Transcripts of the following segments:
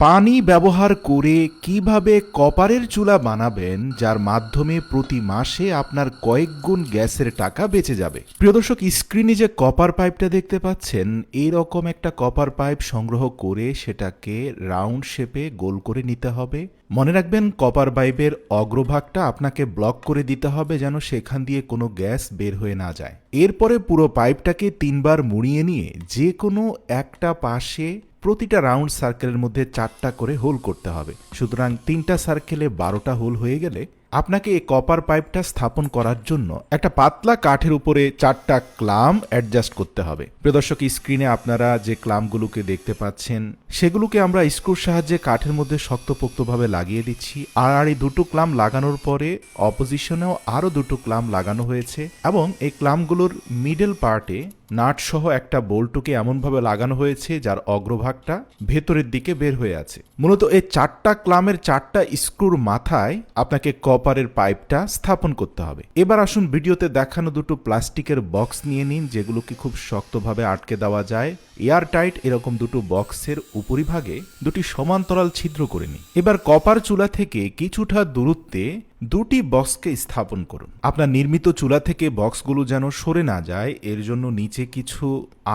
পানি ব্যবহার করে কিভাবে কপারের চুলা বানাবেন যার মাধ্যমে প্রতি মাসে আপনার কয়েক গুণ গ্যাসের টাকা বেঁচে যাবে। প্রিয় দর্শক, স্ক্রিনে যে কপার পাইপটা দেখতে পাচ্ছেন, এইরকম একটা কপার পাইপ সংগ্রহ করে সেটাকে রাউন্ড শেপে গোল করে নিতে হবে। মনে রাখবেন, কপার পাইপের অগ্রভাগটা আপনাকে ব্লক করে দিতে হবে যেন সেখান দিয়ে কোনো গ্যাস বের হয়ে না যায়। এরপরে পুরো পাইপটাকে 3বার মুড়িয়ে নিয়ে যে কোনো একটা পাশে প্রতিটা রাউন্ড সার্কেলের মধ্যে 4টা করে হোল করতে হবে। সুতরাং 3টা সার্কেলে 12টা হোল হয়ে গেলে আপনাকে এই কপার পাইপটা স্থাপন করার জন্য একটা পাতলা কাঠের উপরে 4টা ক্লাম অ্যাডজাস্ট করতে হবে। প্রিয় দর্শক, স্ক্রিনে আপনারা যে ক্লামগুলোকে দেখতে পাচ্ছেন সেগুলোকে আমরা স্ক্রুর সাহায্যে কাঠের মধ্যে শক্তপোক্তভাবে লাগিয়ে দিচ্ছি। আর এই দুটো ক্লাম লাগানোর পরে অপোজিশনেও আরও দুটো ক্লাম লাগানো হয়েছে এবং এই ক্লামগুলোর মিডল পার্টে নাট সহ একটা বোল্টকে এমনভাবে লাগানো হয়েছে যার অগ্রভাগটা ভেতরের দিকে বের হয়ে আছে। মূলত এই 4টা ক্লামের 4টা স্ক্রুর মাথায় আপনাকে কপারের পাইপটা স্থাপন করতে হবে। এবার আসুন ভিডিওতে দেখানো দুটো প্লাস্টিকের বক্স নিয়ে নিন, যেগুলোকে খুব শক্তভাবে আটকে দেওয়া যায়। এয়ার টাইট এরকম দুটো বক্সের উপরিভাগে দুটি সমান্তরাল ছিদ্র করে নিন। এবার কপার চুলা থেকে কিছুটা দূরত্বে দুটি বক্সকে স্থাপন করুন। আপনার নির্মিত চুলা থেকে বক্সগুলো যেন সরে না যায়, এর জন্য নিচে কিছু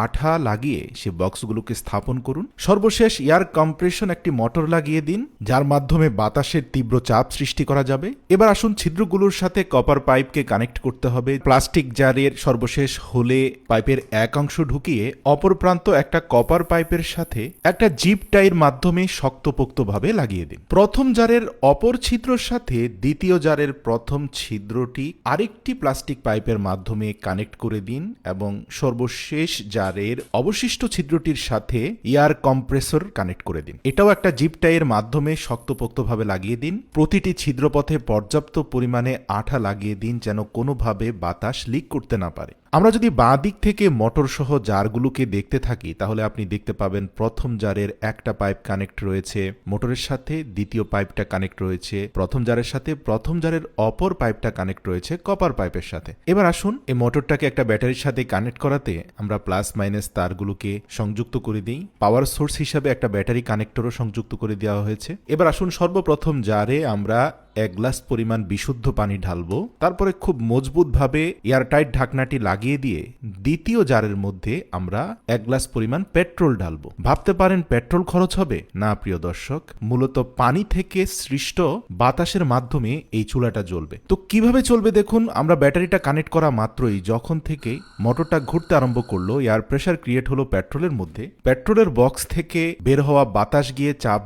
আঠা লাগিয়ে সে বক্সগুলোকে স্থাপন করুন। সর্বশেষ এয়ার কম্প্রেশন একটি মোটর লাগিয়ে দিন, যার মাধ্যমে বাতাসের তীব্র চাপ সৃষ্টি করা যাবে। এবার আসুন ছিদ্রগুলোর সাথে কপার পাইপকে কানেক্ট করতে হবে। প্লাস্টিক জারের সর্বশেষ হোলে পাইপের এক অংশ ঢুকিয়ে অপর প্রান্ত একটা কপার পাইপের সাথে একটা জিপ টাইয়ের মাধ্যমে শক্তপোক্তভাবে লাগিয়ে দিন। প্রথম জারের অপর ছিদ্রর সাথে দ্বিতীয় জারের প্রথম ছিদ্রটি আরেকটি প্লাস্টিক পাইপের মাধ্যমে কানেক্ট করে দিন এবং সর্বশেষ জারের অবশিষ্ট ছিদ্রটির সাথে এয়ার কম্প্রেসর কানেক্ট করে দিন। এটাও একটা জিপ টাইয়ের মাধ্যমে শক্তপোক্তভাবে লাগিয়ে দিন। প্রতিটি ছিদ্রপথে পর্যাপ্ত পরিমাণে আঠা লাগিয়ে দিন যেন কোনোভাবে বাতাস লিক করতে না পারে। আমরা যদি বাঁ দিক থেকে মোটর সহ জারগুলোকে দেখতে থাকি তাহলে আপনি দেখতে পাবেন প্রথম জারের একটা পাইপ কানেক্ট রয়েছে মোটরের সাথে, দ্বিতীয় পাইপটা কানেক্ট রয়েছে প্রথম জারের সাথে, প্রথম জারের অপর পাইপটা কানেক্ট রয়েছে কপার পাইপের সাথে। এবার আসুন এই মোটরটাকে একটা ব্যাটারির সাথে কানেক্ট করাতে আমরা প্লাস মাইনাস তারগুলোকে সংযুক্ত করে দিই। পাওয়ার সোর্স হিসাবে একটা ব্যাটারি কানেক্টরও সংযুক্ত করে দেওয়া হয়েছে। এবার আসুন সর্বপ্রথম জারে আমরা 1 গ্লাস পরিমাণ বিশুদ্ধ পানি ঢালবো। তারপরে খুব মজবুতভাবে এয়ারটাইট ঢাকনাটি লাগিয়ে দিয়ে দ্বিতীয় জারের মধ্যে আমরা 1 গ্লাস পরিমাণ পেট্রোল ঢালবো। ভাবতে পারেন পেট্রোল খরচ হবে? না প্রিয় দর্শক, মূলত পানি থেকে সৃষ্ট বাতাসের মাধ্যমে এই চুলাটা জ্বলবে। তো কিভাবে চলবে দেখুন, আমরা ব্যাটারিটা কানেক্ট করা মাত্রই যখন থেকে মোটরটা ঘুরতে আরম্ভ করলো, এয়ার প্রেসার ক্রিয়েট হলো পেট্রোলের মধ্যে। পেট্রোলের বক্স থেকে বের হওয়া বাতাস গিয়ে চাপ